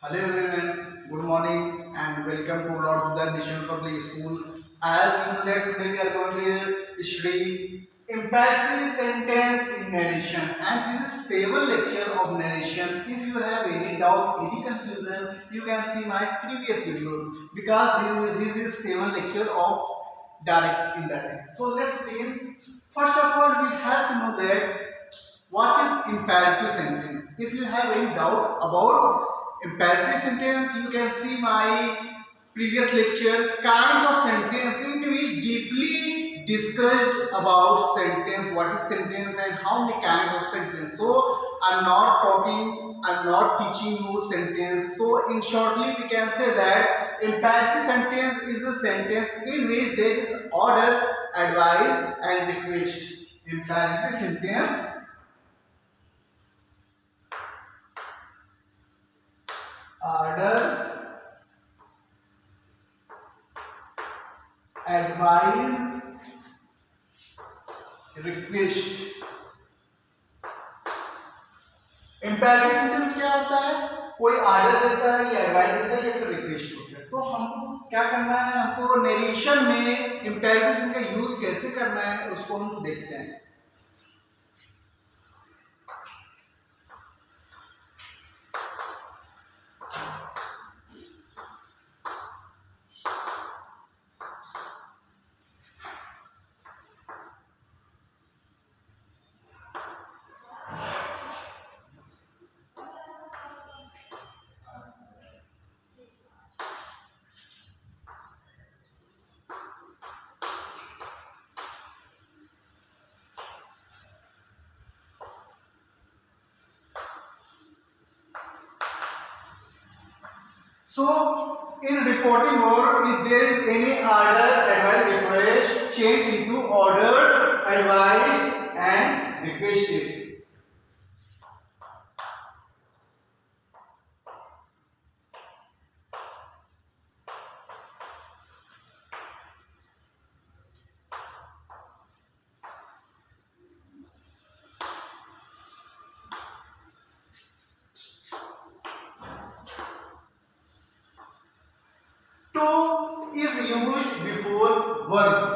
Hello everyone, good morning and welcome to Lord the National Public School. As you know that today we are going to study imperative sentence in narration, and this is 7 lecture of narration. If you have any doubt, any confusion, you can see my previous videos because this is 7 lecture of direct indirect. So let's begin. First of all, we have to know that what is imperative sentence. If you have any doubt about imperative sentence, you can see my previous lecture kinds of sentence in which deeply discussed about sentence, what is sentence and how many kinds of sentence. So I'm not teaching you sentence. So in shortly we can say that imperative sentence is a sentence in which there is order, advice and request. Imperative sentence, order, advise, request. Imperative sentence क्या होता है? कोई order देता है या advice देता है या फिर रिक्वेस्ट होता है. तो हमको क्या करना है, हमको नरेशन में इंपैरेटिव सेंटेंस का यूज कैसे करना है उसको हम देखते हैं. So, in reporting work, if there is any order, advice, request, change into order, advice, and requested. To is used before verb.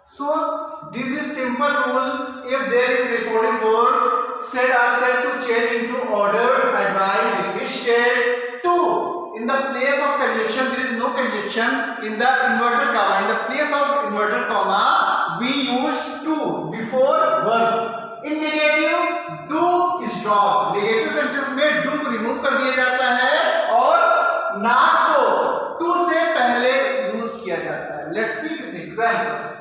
So this is simple rule. If there is reporting word, said are said to change into order, advice, requested. To, in the place of conjunction, there is no conjunction. In the inverted comma, in the place of inverted comma, we use to before verb. In negative, do is dropped. Negative sentence में do को remove कर दिया जाता है और not को to से पहले यूज किया जाता है. Let's see an example.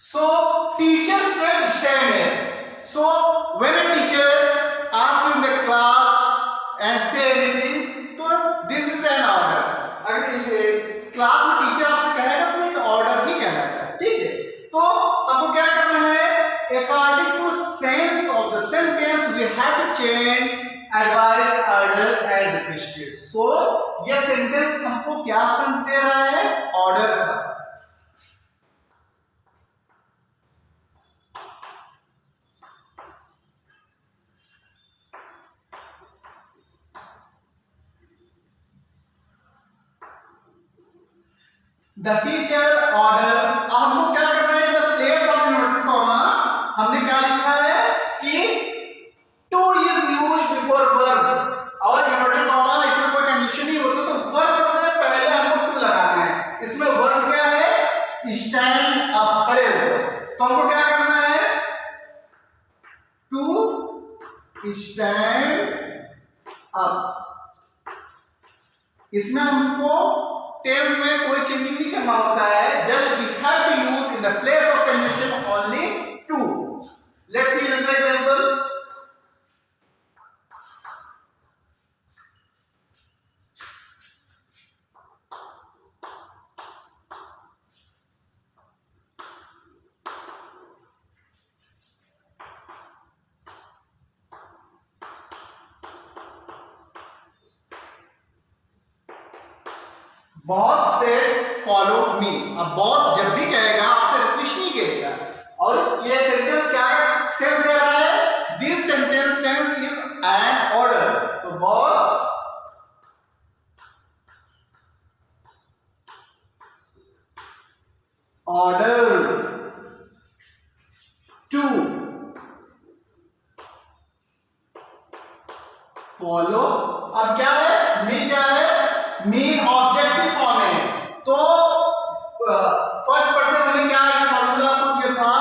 So teacher said stand here. So when a teacher asks in the class and say anything, तो this is an order. अगर इस क्लास में टीचर आपसे कहेगा तो एक ऑर्डर ही कहलाता है. ठीक है, तो हमको क्या करना है, according to sense of the sentence we have to change advice, order and requested. So ये सेंटेंस हमको क्या सेंस दे रहा है, ऑर्डर का. द टीचर ऑर्डर, अब हमको क्या करना है, the place of inverted comma हमने क्या लिखा है कि to is used before verb, और इन्वर्टेड कॉमा इसमें कोई कंडीशन नहीं होती, तो वर्ब से पहले हमको टू लगाना है। इसमें वर्ब क्या है, स्टैंड अप, खड़े हो। तो हमको क्या करना है, टू स्टैंड अप। इसमें हमको टेंस में कोई चेंजिंग नहीं करना होता है, just we have to use in the place of condition only to. Let's see another example. Boss said follow me. अब बॉस जब भी कहेगा आपसे रिक्वेस्ट नहीं करेगा, और ये सेंटेंस क्या है, सेंस दे रहा है, this sentence sense is an order. तो बॉस ऑर्डर टू फॉलो। अब क्या है, मी क्या है, मी ऑब्जेक्टिव फॉर्म है, तो फर्स्ट पर्सन में क्या है, फॉर्मूला कुछ ये था,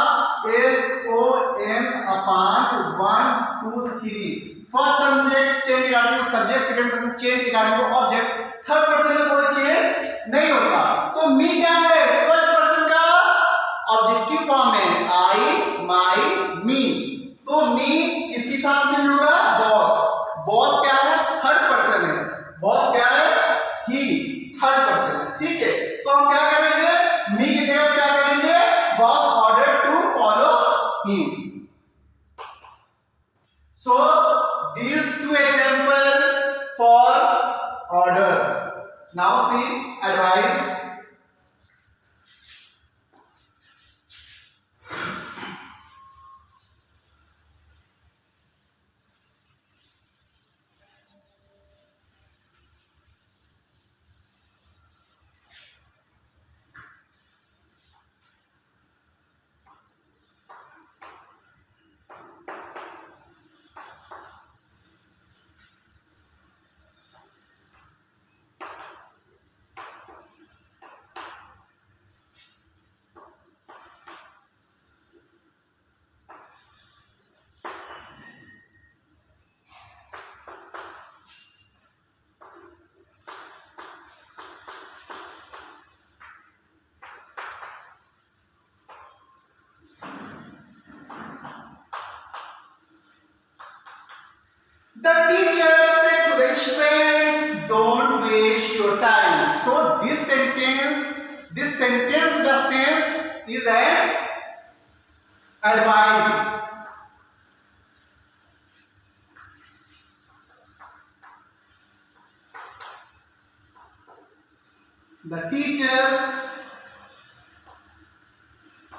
SON upon 1 2 3। First subject change regarding subject, second person change regarding object, third person में कोई चेंज नहीं होता। तो मी क्या है, फर्स्ट पर्सन का ऑब्जेक्टिव फॉर्म है, आई माई मी। तो मी किसके साथ चेंज होगा, बॉस। बॉस क्या है, थर्ड पर्सन है, बॉस क्या है, ही, थर्ड पर्सन है, ठीक है। तो हम क्या करेंगे, मी की जगह क्या करेंगे, boss order to follow him. So these two example for order. Now see advice. The teacher said to the students, don't waste your time. So this sentence, the sense is an advice. The teacher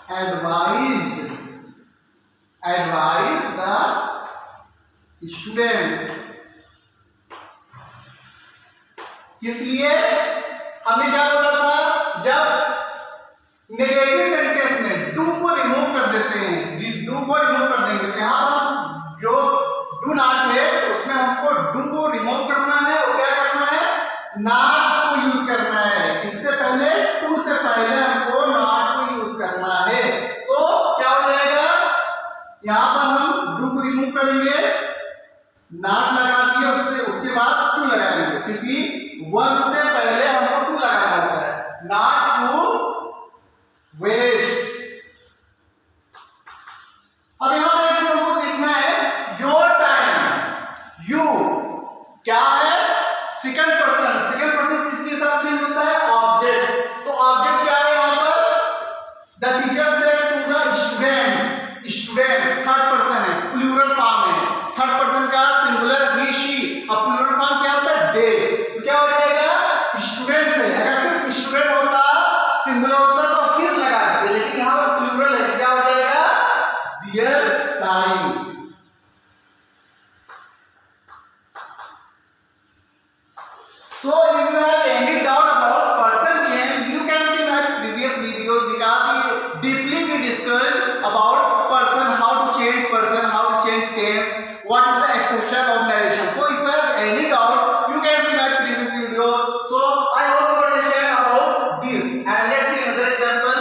advised the students. किस लिए, हमने क्या बोला था, जब negative sentence में do को remove कर देते हैं, डू को रिमूव कर देंगे, तो यहाँ पर जो डू नॉट है उसमें हमको डू को रिमूव करना है और क्या करना है, नॉट को यूज करना है। इससे पहले टू से पहले हमको नॉट को यूज करना है। तो क्या हो जाएगा, यहाँ पर हम डू को रिमूव करेंगे, नॉट लगा दिए, उसके बाद टू लगाएंगे, क्योंकि वर्ब से पहले हमको टू लगाना होता है, नॉट टू वेस्ट। अब यहां पर एक हमको देखना है, योर टाइम, यू क्या है, सेकंड पर्सन किसके साथ चेंज होता है, ऑब्जेक्ट। तो ऑब्जेक्ट क्या है यहां पर, the teacher said to the students, student third person है, प्लूरल फॉर्म है, थर्ड पर्सन का सिंगुलर ही शी, अब प्लूरल फॉर्म क्या होता है, दे। तो क्या हो जाएगा, स्टूडेंट्स है, अगर सिर्फ स्टूडेंट होता, सिंगुलर होता तो किस लगा देते, लेकिन यहां पर प्लूरल है, क्या हो जाएगा, their time. So if you have any doubt about person change, you can see my tense, what is the exception of narration. So if you have any doubt, you can see my previous video. So I hope you understand about this. And let's see another example.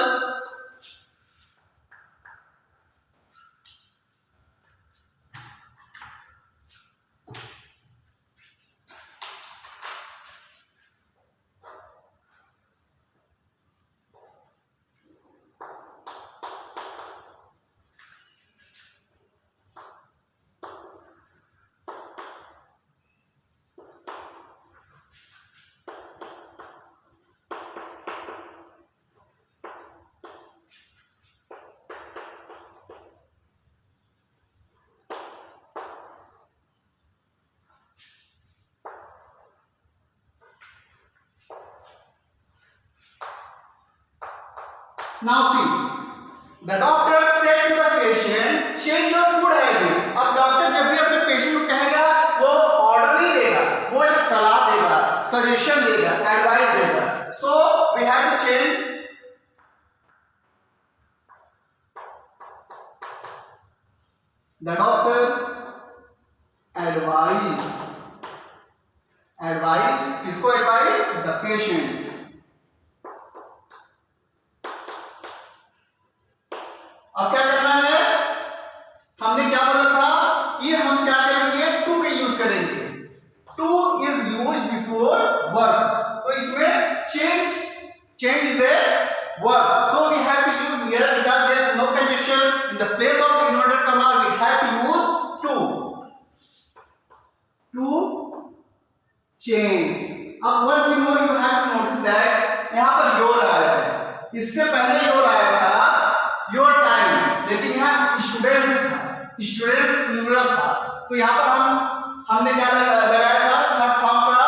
Now see, the doctor said to the patient, change your food habit. अब doctor जब भी अपने patient को कहेगा, वो order नहीं देगा, वो एक सलाह देगा, सजेशन देगा, एडवाइस देगा. So we have to change. The doctor advised किसको advised? The patient. अब क्या करना है? हमने क्या बोला था कि हम क्या करेंगे? टू का यूज करेंगे. To is used before verb. तो इसमें change is a verb. So we have to use here because there is no conjunction in the place of inverted comma. We have to use to change. अब one thing more you have to notice that यहां पर your आया है. इससे पहले your आया था your time, लेकिन यहाँ स्टूडेंट्स था, स्टूडेंट प्लूरल था. तो यहाँ पर हमने क्या लगाया था? थर्ड फॉर्म का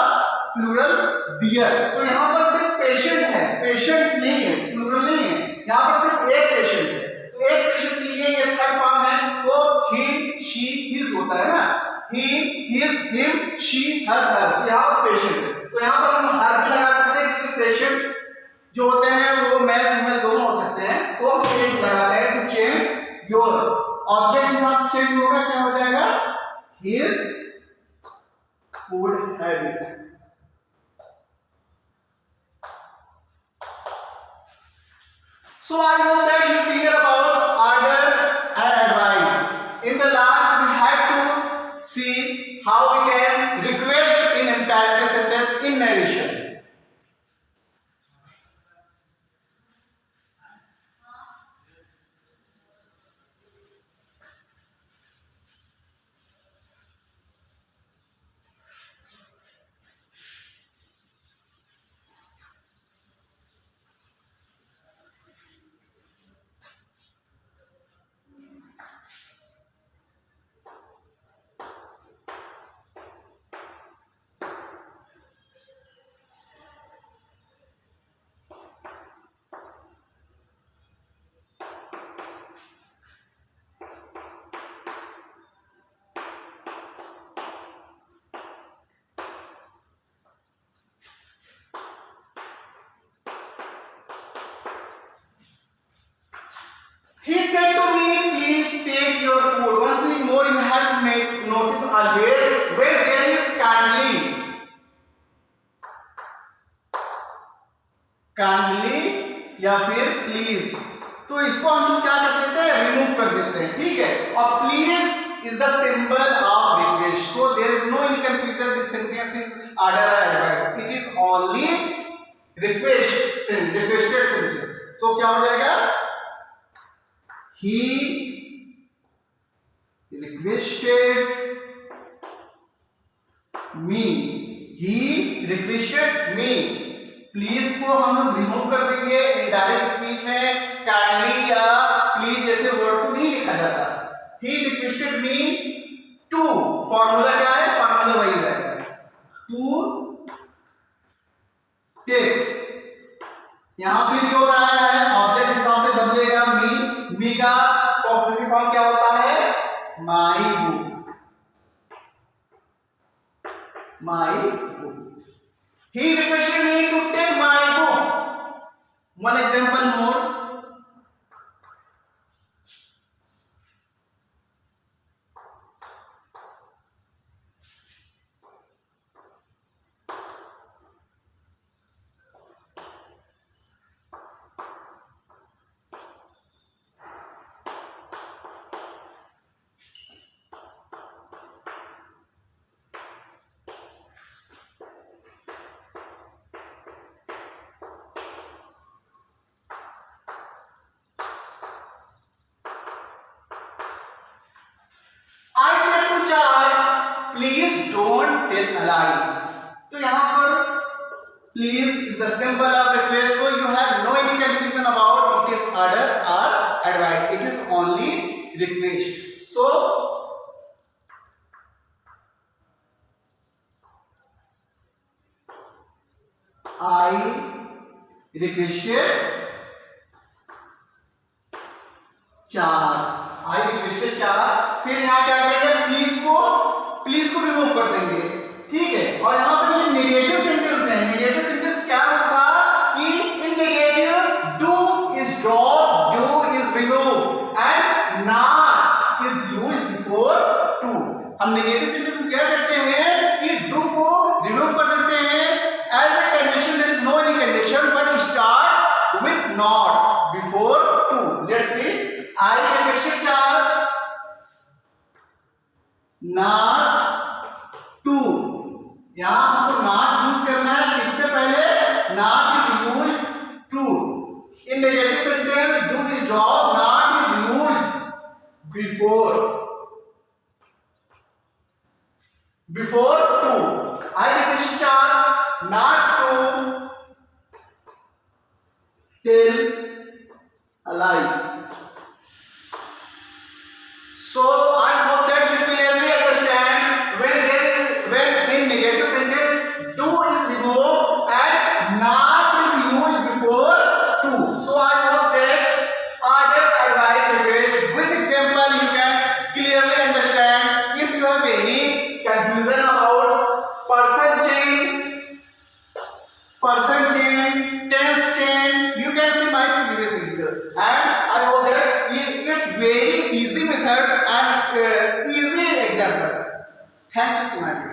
प्लूरल दियर. तो यहाँ पर सिर्फ पेशेंट है, पेशेंट नहीं है, प्लूरल नहीं है. यहाँ पर सिर्फ एक पेशेंट है. तो एक पेशेंट के लिए ये थर्ड फॉर्म है. तो ही शी हिज होता है ना, ही हिज हिम शी हर हर. तो यहाँ पेशेंट है. तो यहाँ पर हम हर भी लगा सकते हैं क्योंकि पेशेंट जो होते हैं वो मेल फीमेल दोनों हो सकते हैं. तो हम चेंज लगाते हैं टू चेंज योर. ऑब्जेक्ट के साथ चेंज होगा, क्या हो जाएगा? His food habit. So I hope that you clear about order and advice. In the last we had to see how we can request in imperative sentence in narration. He said to me, please take your food. One thing more you have to make notice always when there is kindly या फिर please, तो इसको हम लोग क्या कर देते हैं? रिमूव कर देते हैं. ठीक है. और please is the symbol of request. So there is no any confusion. This sentence is order और adverb. It is only requested sentence. So क्या हो जाएगा? He requested me. He requested me. Please को हम लोग रिमूव कर देंगे. Indirect speech में काइंडली या प्लीज जैसे वर्ड को नहीं लिखा जाता. He requested me to. Formula क्या है? फॉर्मूला वही है, to take. यहां फिर जो आया है ऑब्जेक्ट हिसाब से बदलेगा. मी का पॉजिटिव फॉर्म क्या होता है? My book. He requested me to take my book. One example more. please don't tell a lie. तो यहाँ पर please is the symbol of request, so you have no any confusion about it is order or advice. It is only request. So I requested 4. I requested 4. फिर यहाँ क्या करेंगे, please को remove कर देंगे, ठीक है। और यहाँ पर ये नेगेटिव सेंटेंस है। नेगेटिव सेंटेंस क्या होगा कि in negative do is drop, do is remove and not is used before to. हम नेगेटिव सेंटेंस में क्या करते हैं कि डू को रिमूव कर देते हैं as a condition, there is no any condition, but start with not before to. Let's see, I requested 4 not to. यहां हमको नॉट यूज करना है, इससे पहले not is use to. In negative sentence do is drop, not is use before to. I request 4 not to tell a lie. So I hope that you clearly understand when in negative sentence do is removed and not is used before to. So I hope that order, advice, request with example you can clearly understand. If you have any confusion about person change, tense change, you can see my previous video. And I hope that it's very easy method and easy example. Thank you so much.